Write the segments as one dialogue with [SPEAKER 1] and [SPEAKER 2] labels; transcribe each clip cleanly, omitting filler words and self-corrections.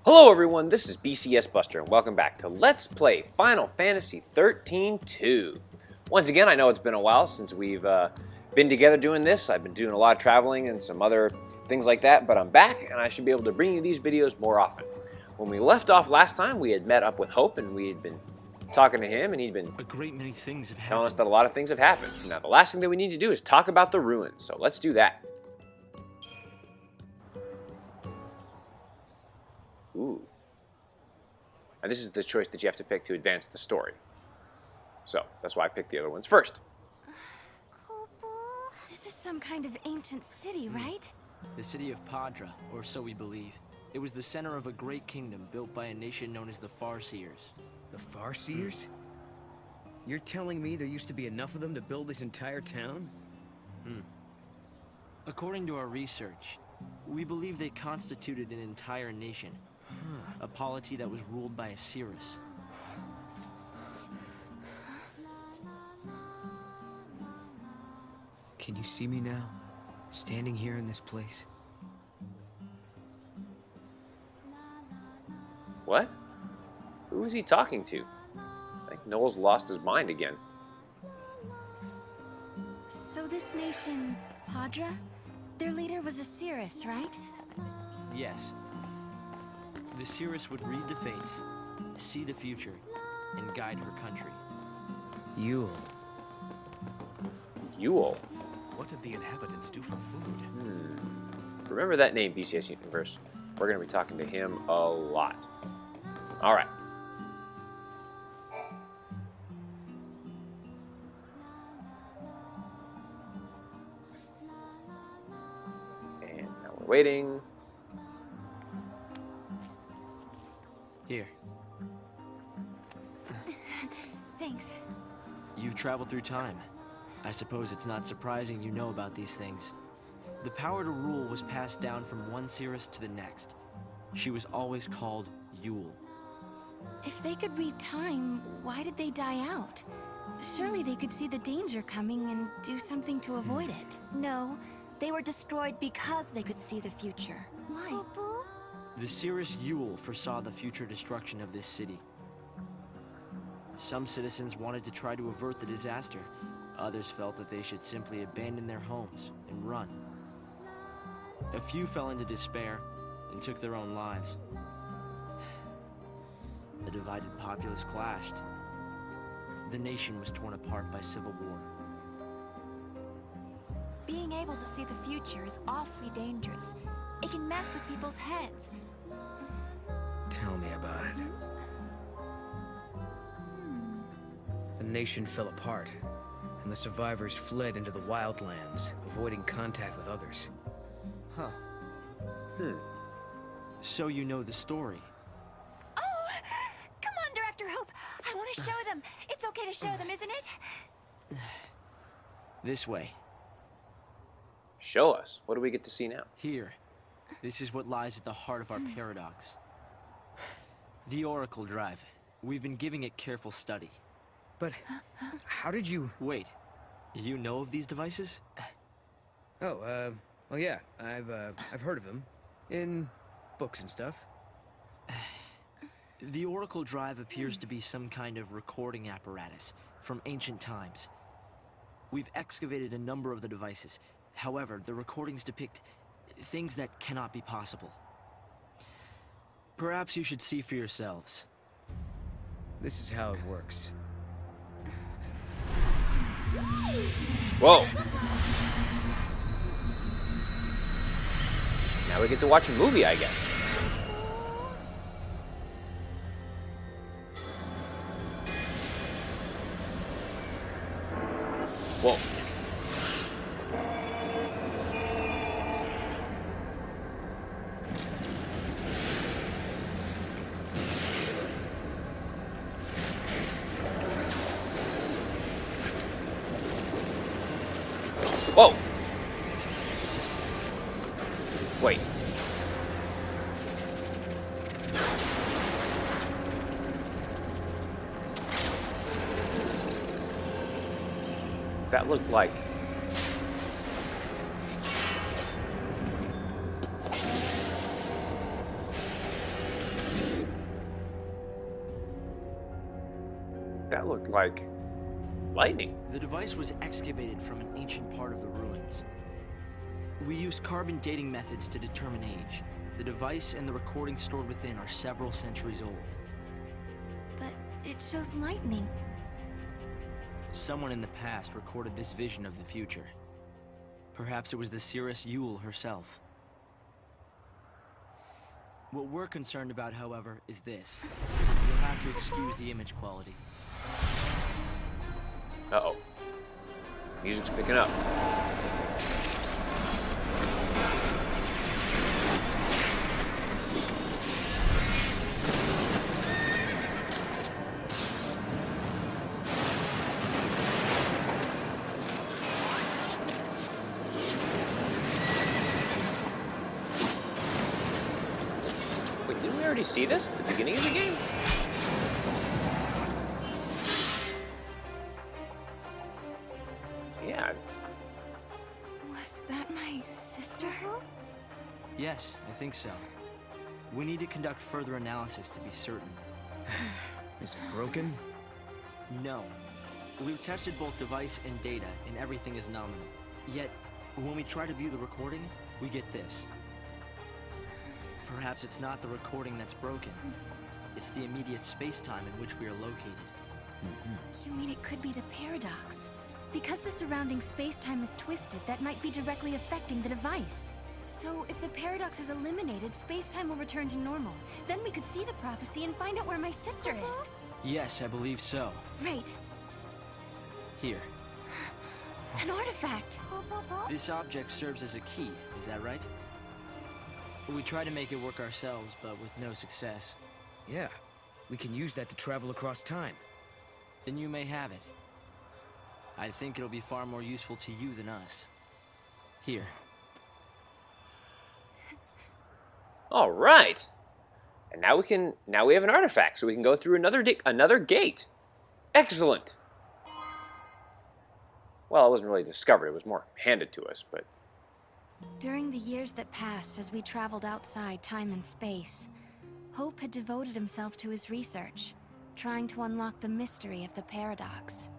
[SPEAKER 1] Hello everyone, this is BCS Buster and welcome back to Let's Play Final Fantasy XIII 2. Once again, I know it's been a while since we've been together doing this. I've been doing a lot of traveling and some other things like that, but I'm back and I should be able to bring you these videos more often. When we left off last time, we had met up with Hope and we had been talking to him and he'd been
[SPEAKER 2] A great many things have
[SPEAKER 1] telling us
[SPEAKER 2] happened.
[SPEAKER 1] that a lot of things have happened. Now the last thing that we need to do is talk about the ruins, so let's do that. Ooh. And this is the choice that you have to pick to advance the story. So, that's why I picked the other ones first.
[SPEAKER 3] This is some kind of ancient city, right?
[SPEAKER 2] The city of Padra, or so we believe. It was the center of a great kingdom built by a nation known as the Farseers.
[SPEAKER 4] The Farseers? You're telling me there used to be enough of them to build this entire town?
[SPEAKER 2] According to our research, we believe they constituted an entire nation. A polity that was ruled by a Cirrus.
[SPEAKER 4] Can you see me now? Standing here in this place?
[SPEAKER 1] What? Who is he talking to? I think Noel's lost his mind again.
[SPEAKER 3] So this nation, Padra, their leader was a Cirrus, right?
[SPEAKER 2] Yes. The Cirrus would read the fates, see the future, and guide her country.
[SPEAKER 4] Yule.
[SPEAKER 1] Yule.
[SPEAKER 5] What did the inhabitants do for food?
[SPEAKER 1] Remember that name, BCS Universe. We're going to be talking to him a lot. Alright. And now we're waiting.
[SPEAKER 2] Here,
[SPEAKER 3] Thanks.
[SPEAKER 2] you've traveled through time. I suppose it's not surprising you know about these things. The power to rule was passed down from one Cirrus to the next. She was always called Yule.
[SPEAKER 3] If they could read time, why did they die out? Surely they could see the danger coming and do something to avoid it.
[SPEAKER 6] No, they were destroyed because they could see the future.
[SPEAKER 3] Why?
[SPEAKER 2] The Cirrus Yule foresaw the future destruction of this city. Some citizens wanted to try to avert the disaster. Others felt that they should simply abandon their homes and run. A few fell into despair and took their own lives. The divided populace clashed. The nation was torn apart by civil war.
[SPEAKER 6] Being able to see the future is awfully dangerous. It can mess with people's heads.
[SPEAKER 4] Tell me about it. The nation fell apart, and the survivors fled into the wildlands, avoiding contact with others.
[SPEAKER 2] Huh. So you know the story.
[SPEAKER 6] Oh! Come on, Director Hope! I want to show them! It's okay to show them, isn't it?
[SPEAKER 2] This way.
[SPEAKER 1] Show us. What do we get to see now?
[SPEAKER 2] Here. This is what lies at the heart of our paradox. The Oracle Drive. We've been giving it careful study.
[SPEAKER 4] But how did you...
[SPEAKER 2] Wait. You know of these devices?
[SPEAKER 4] Oh, well, yeah, I've heard of them. In books and stuff.
[SPEAKER 2] The Oracle Drive appears to be some kind of recording apparatus from ancient times. We've excavated a number of the devices. However, the recordings depict things that cannot be possible. Perhaps you should see for yourselves.
[SPEAKER 4] This is how it works.
[SPEAKER 1] Whoa! Now we get to watch a movie, I guess. Whoa. Whoa! Wait. That looked like That looked like lightning.
[SPEAKER 2] The device was excavated from an ancient part of the ruins. We used carbon dating methods to determine age. The device and the recordings stored within are several centuries old.
[SPEAKER 3] But it shows lightning.
[SPEAKER 2] Someone in the past recorded this vision of the future. Perhaps it was the Cirrus Yule herself. What we're concerned about, however, is this. You'll have to excuse the image quality.
[SPEAKER 1] Uh-oh. Music's picking up. Wait, didn't we already see this at the beginning of the game? Yeah.
[SPEAKER 3] Was that my sister?
[SPEAKER 2] Yes, I think so. We need to conduct further analysis to be certain.
[SPEAKER 4] Is it broken?
[SPEAKER 2] No. We've tested both device and data, and everything is nominal. Yet, when we try to view the recording, we get this. Perhaps it's not the recording that's broken. It's the immediate space-time in which we are located.
[SPEAKER 3] You mean it could be the paradox? Because the surrounding space-time is twisted, that might be directly affecting the device. So, if the paradox is eliminated, space-time will return to normal. Then we could see the prophecy and find out where my sister is.
[SPEAKER 2] Yes, I believe so.
[SPEAKER 3] Right.
[SPEAKER 2] Here.
[SPEAKER 3] An artifact.
[SPEAKER 2] This object serves as a key, is that right? We tried to make it work ourselves, but with no success.
[SPEAKER 4] Yeah. We can use that to travel across time.
[SPEAKER 2] Then you may have it. I think it'll be far more useful to you than us. Here.
[SPEAKER 1] All right. And now we have an artifact, so we can go through another gate. Excellent. Well, it wasn't really discovered, it was more handed to us, but
[SPEAKER 3] During the years that passed as we traveled outside time and space, Hope had devoted himself to his research, trying to unlock the mystery of the paradox.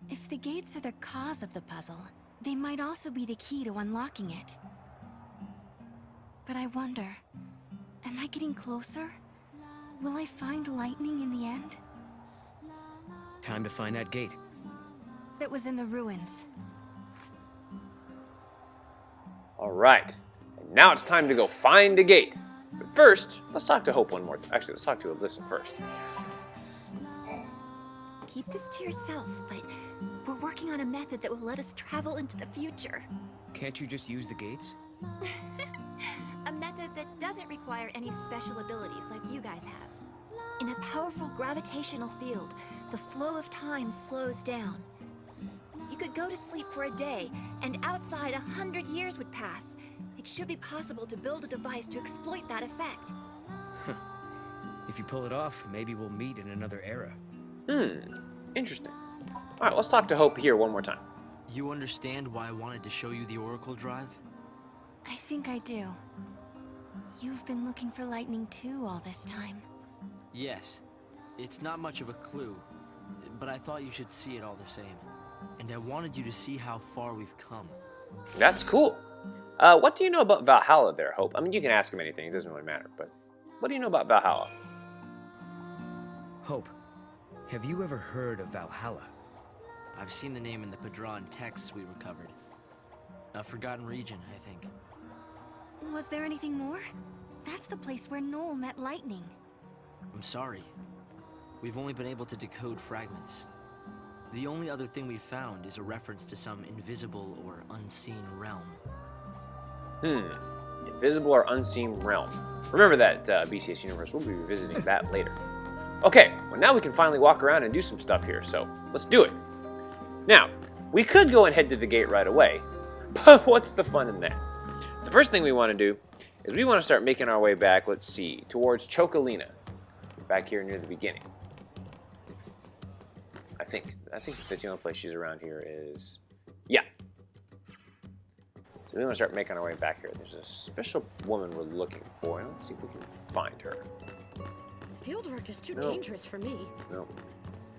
[SPEAKER 3] If the gates are the cause of the puzzle, they might also be the key to unlocking it. But I wonder, am I getting closer? Will I find lightning in the end?
[SPEAKER 4] Time to find that gate.
[SPEAKER 3] It was in the ruins.
[SPEAKER 1] all right. And now it's time to go find a gate. But first, let's talk to Hope one more. Actually, let's talk to Alyssa first.
[SPEAKER 6] Keep this to yourself, but we're working on a method that will let us travel into the future.
[SPEAKER 4] Can't you just use the gates?
[SPEAKER 6] A method that doesn't require any special abilities like you guys have. In a powerful gravitational field, the flow of time slows down. You could go to sleep for a day, and outside 100 years would pass. It should be possible to build a device to exploit that effect.
[SPEAKER 4] If you pull it off, maybe we'll meet in another era.
[SPEAKER 1] Interesting. All right, let's talk to Hope here one more time.
[SPEAKER 2] You understand why I wanted to show you the Oracle Drive?
[SPEAKER 3] I think I do. You've been looking for lightning too all this time.
[SPEAKER 2] Yes. It's not much of a clue, but I thought you should see it all the same. And I wanted you to see how far we've come.
[SPEAKER 1] That's cool. What do you know about Valhalla there, Hope? I mean, you can ask him anything. It doesn't really matter. But what do you know about Valhalla?
[SPEAKER 4] Hope, have you ever heard of Valhalla?
[SPEAKER 2] I've seen the name in the Padron texts we recovered. A forgotten region, I think.
[SPEAKER 3] Was there anything more? That's the place where Noel met lightning.
[SPEAKER 2] I'm sorry. We've only been able to decode fragments. The only other thing we've found is a reference to some invisible or unseen realm.
[SPEAKER 1] Invisible or unseen realm. Remember that, BCS Universe. We'll be revisiting that later. Okay, well now we can finally walk around and do some stuff here, so let's do it. Now, we could go and head to the gate right away, but what's the fun in that? The first thing we want to do is we want to start making our way back, let's see, towards Chocolina. Back here near the beginning. I think that's the only place she's around here is... Yeah. So we want to start making our way back here. There's a special woman we're looking for, and let's see if we can find her.
[SPEAKER 7] Fieldwork is too
[SPEAKER 1] No.
[SPEAKER 7] dangerous for me.
[SPEAKER 1] No.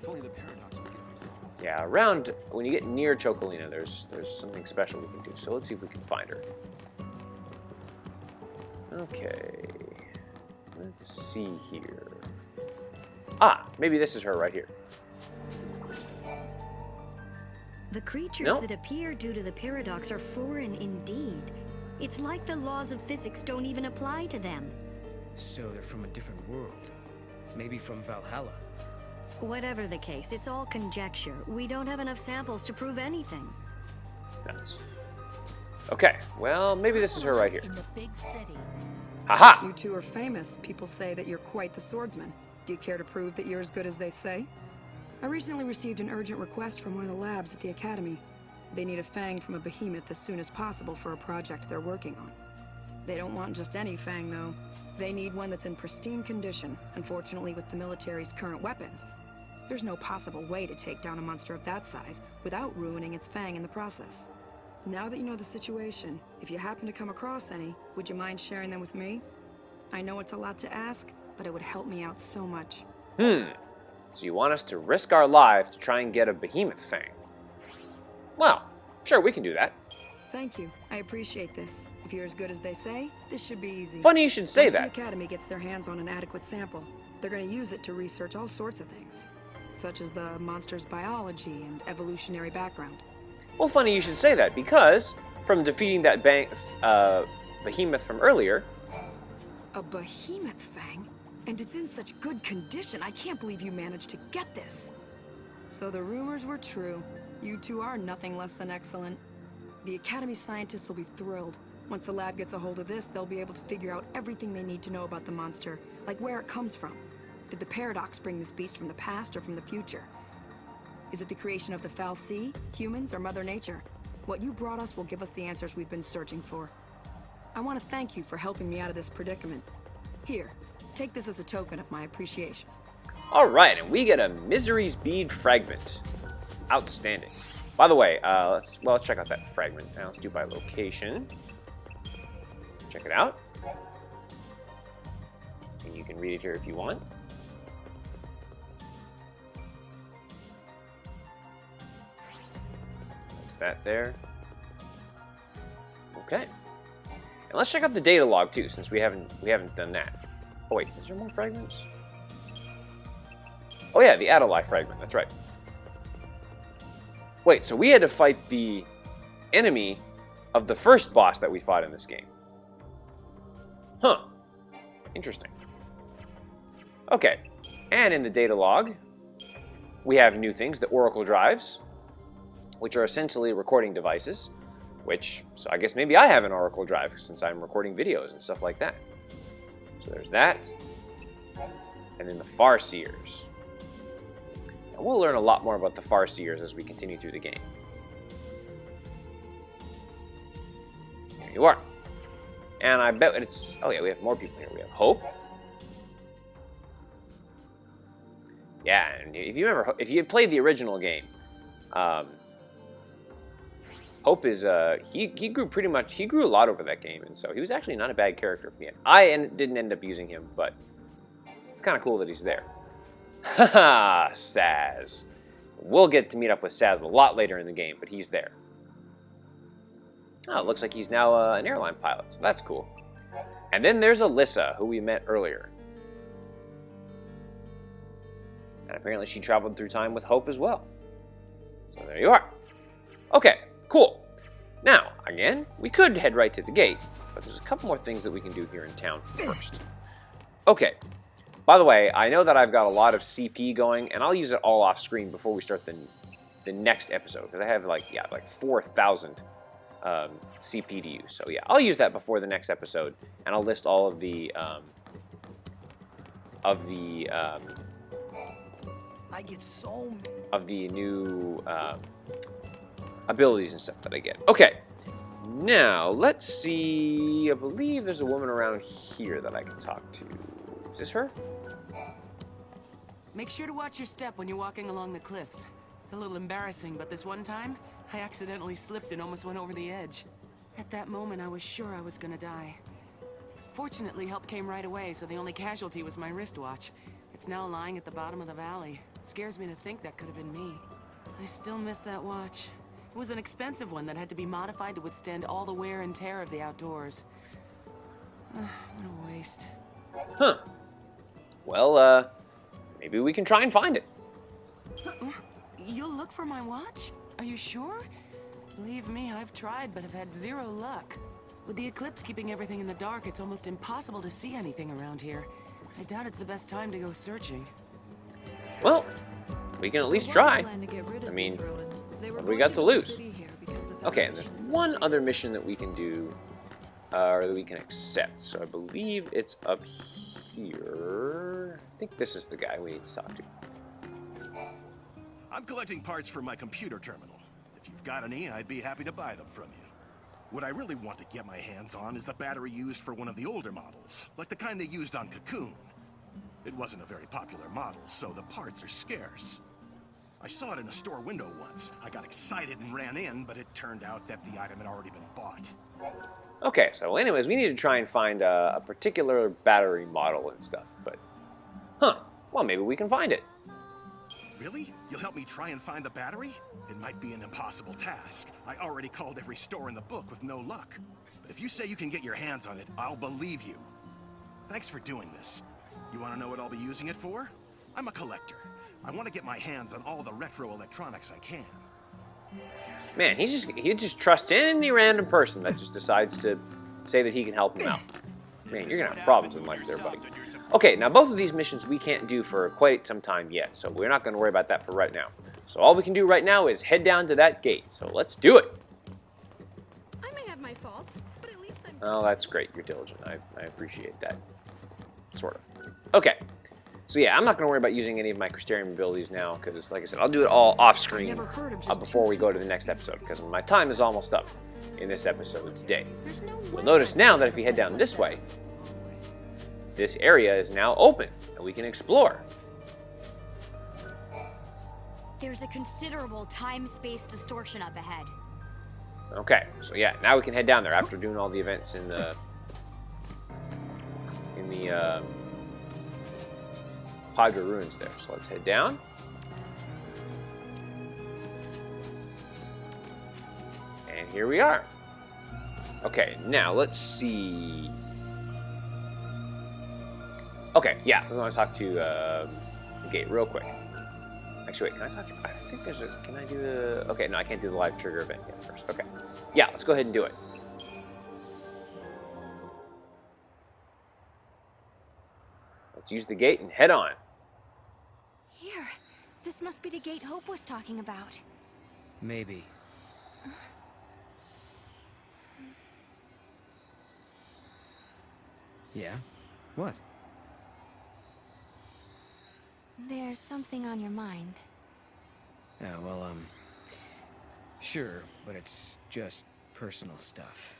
[SPEAKER 5] If only the paradox would get resolved.
[SPEAKER 1] Yeah, around when you get near Chocolina, there's something special we can do. So let's see if we can find her. Okay. Let's see here. Ah, maybe this is her right here.
[SPEAKER 7] The creatures
[SPEAKER 1] No.
[SPEAKER 7] that appear due to the paradox are foreign indeed. It's like the laws of physics don't even apply to them.
[SPEAKER 4] So they're from a different world. Maybe from Valhalla.
[SPEAKER 7] Whatever the case, it's all conjecture. We don't have enough samples to prove anything.
[SPEAKER 1] Nuts. Okay, well, maybe this is her right here.
[SPEAKER 8] In the big city.
[SPEAKER 1] Haha!
[SPEAKER 9] You two are famous. People say that you're quite the swordsman. Do you care to prove that you're as good as they say? I recently received an urgent request from one of the labs at the Academy. They need a fang from a behemoth as soon as possible for a project they're working on. They don't want just any fang, though. They need one that's in pristine condition. Unfortunately, with the military's current weapons, there's no possible way to take down a monster of that size without ruining its fang in the process. Now that you know the situation, if you happen to come across any, would you mind sharing them with me? I know it's a lot to ask, but it would help me out so much.
[SPEAKER 1] So you want us to risk our lives to try and get a behemoth fang? Well, sure, we can do that.
[SPEAKER 9] Thank you. I appreciate this. If you're as good as they say, this should be easy.
[SPEAKER 1] Funny you should say
[SPEAKER 9] Once
[SPEAKER 1] that.
[SPEAKER 9] the Academy gets their hands on an adequate sample, they're going to use it to research all sorts of things, such as the monster's biology and evolutionary background.
[SPEAKER 1] Well, funny you should say that, because from defeating that behemoth from earlier,
[SPEAKER 9] A behemoth fang? And it's in such good condition. I can't believe you managed to get this. So the rumors were true. You two are nothing less than excellent. The Academy scientists will be thrilled. Once the lab gets a hold of this, they'll be able to figure out everything they need to know about the monster, like where it comes from. Did the paradox bring this beast from the past or from the future? Is it the creation of the Foul Sea, humans, or Mother Nature? What you brought us will give us the answers we've been searching for. I want to thank you for helping me out of this predicament. Here, take this as a token of my appreciation.
[SPEAKER 1] all right, and we get a Misery's Bead fragment. Outstanding. By the way, let's check out that fragment. Now let's do by location. Check it out. And you can read it here if you want. There's that there. Okay. And let's check out the data log too, since we haven't done that. Oh wait, is there more fragments? Oh yeah, the Adolai fragment. That's right. Wait, so we had to fight the enemy of the first boss that we fought in this game. Huh. Interesting. Okay. And in the data log, we have new things, the Oracle drives, which are essentially recording devices, so I guess maybe I have an Oracle drive since I'm recording videos and stuff like that. So there's that. And then the Farseers. And we'll learn a lot more about the Farseers as we continue through the game. Here you are. And I bet it's... Oh yeah, we have more people here. We have Hope. Yeah, and if you remember, if you had played the original game, Hope is, he grew pretty much, he grew a lot over that game, and so he was actually not a bad character for me. I didn't end up using him, but it's kind of cool that he's there. Haha, Saz. We'll get to meet up with Saz a lot later in the game, but he's there. Oh, it looks like he's now an airline pilot, so that's cool. And then there's Alyssa, who we met earlier. And apparently she traveled through time with Hope as well. So there you are. Okay, cool. Now, again, we could head right to the gate, but there's a couple more things that we can do here in town first. Okay. By the way, I know that I've got a lot of CP going, and I'll use it all off screen before we start the next episode, because I have like 4,000 CP to use. So yeah, I'll use that before the next episode, and I'll list all of the new abilities and stuff that I get. Okay, now let's see. I believe there's a woman around here that I can talk to. Is this her?
[SPEAKER 10] Make sure to watch your step when you're walking along the cliffs. It's a little embarrassing, but this one time, I accidentally slipped and almost went over the edge. At that moment, I was sure I was gonna die. Fortunately, help came right away, so the only casualty was my wristwatch. It's now lying at the bottom of the valley. It scares me to think that could have been me. I still miss that watch. It was an expensive one that had to be modified to withstand all the wear and tear of the outdoors. What a waste.
[SPEAKER 1] Huh. Well, maybe we can try and find it.
[SPEAKER 10] You'll look for my watch? Are you sure? Believe me, I've tried, but have had zero luck. With the eclipse keeping everything in the dark, it's almost impossible to see anything around here. I doubt it's the best time to go searching.
[SPEAKER 1] Well, we can at least try. I mean, what have we got to lose? Okay, and there's one other mission that we can do, or that we can accept. So I believe it's up here. I think this is the guy we need to talk to.
[SPEAKER 8] I'm collecting parts for my computer terminal. If you've got any, I'd be happy to buy them from you. What I really want to get my hands on is the battery used for one of the older models, like the kind they used on Cocoon. It wasn't a very popular model, so the parts are scarce. I saw it in a store window once. I got excited and ran in, but it turned out that the item had already been bought.
[SPEAKER 1] Okay, so anyways, we need to try and find a particular battery model and stuff, but... well, maybe we can find it.
[SPEAKER 8] Really? You'll help me try and find the battery? It might be an impossible task. I already called every store in the book with no luck. But if you say you can get your hands on it, I'll believe you. Thanks for doing this. You want to know what I'll be using it for? I'm a collector. I want to get my hands on all the retro electronics I can.
[SPEAKER 1] Man, he just trusts any random person that just decides to say that he can help him out. Man, you're gonna have problems in life there, buddy. Okay, now both of these missions we can't do for quite some time yet, so we're not gonna worry about that for right now. So all we can do right now is head down to that gate, so let's do it!
[SPEAKER 7] I may have my faults, but at least I'm...
[SPEAKER 1] Oh, that's great, you're diligent. I appreciate that. Sort of. Okay. So yeah, I'm not going to worry about using any of my Crystarium abilities now, because like I said, I'll do it all off-screen before we go to the next episode, because my time is almost up in this episode today. You'll notice now that if we head down this way, this area is now open, and we can explore.
[SPEAKER 11] There's a considerable time-space distortion up ahead.
[SPEAKER 1] Okay, so yeah, now we can head down there after doing all the events in the Padra ruins there. So let's head down. And here we are. Okay, now let's see. Okay, yeah, we want to talk to the gate real quick. Actually, wait, can I talk to... I think there's a... Can I do the... Okay, no, I can't do the live trigger event yet first. Okay. Yeah, let's go ahead and do it. Let's use the gate and head on.
[SPEAKER 3] Here. This must be the gate Hope was talking about.
[SPEAKER 4] Maybe. Yeah? What?
[SPEAKER 3] There's something on your mind.
[SPEAKER 4] Yeah, well, sure, but it's just personal stuff.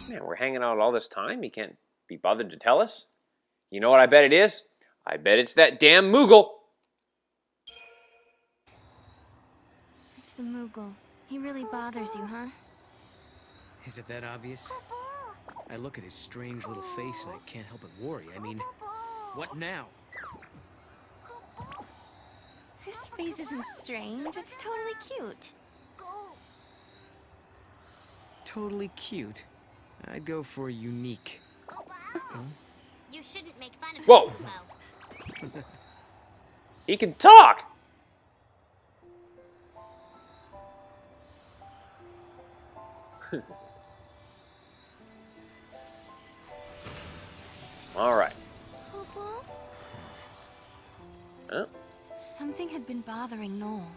[SPEAKER 1] Man, we're hanging out all this time. You can't be bothered to tell us? You know what I bet it is? I bet it's that damn Moogle.
[SPEAKER 3] It's the Moogle. He really bothers you, huh?
[SPEAKER 4] Is it that obvious? I look at his strange little face and I can't help but worry. I mean, what now?
[SPEAKER 3] His face isn't strange. It's totally cute.
[SPEAKER 4] Totally cute. I'd go for unique.
[SPEAKER 11] You shouldn't make fun of
[SPEAKER 1] Whoa!
[SPEAKER 11] Kupo.
[SPEAKER 1] He can talk! Alright. Huh?
[SPEAKER 3] Something had been bothering Noel.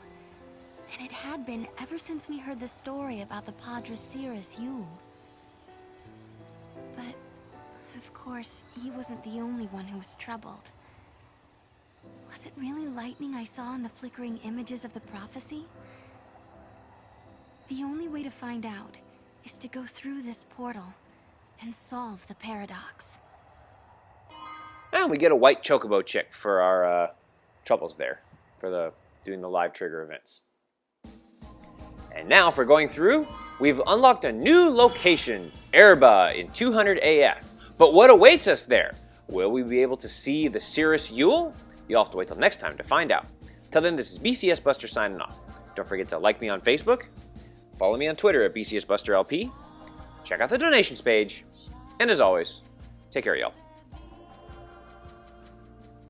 [SPEAKER 3] And it had been ever since we heard the story about the Padre Cirrus Yule. But, of course, he wasn't the only one who was troubled. Was it really lightning I saw in the flickering images of the prophecy? The only way to find out is to go through this portal and solve the paradox.
[SPEAKER 1] And we get a white chocobo chick for our troubles there, for doing the live trigger events. And now for going through, we've unlocked a new location Erba in 200 AF. But what awaits us there? Will we be able to see the Cirrus Yule? You'll have to wait till next time to find out. Till then, this is BCS Buster signing off. Don't forget to like me on Facebook, follow me on Twitter at BCS Buster LP, check out the donations page, and as always, take care, y'all.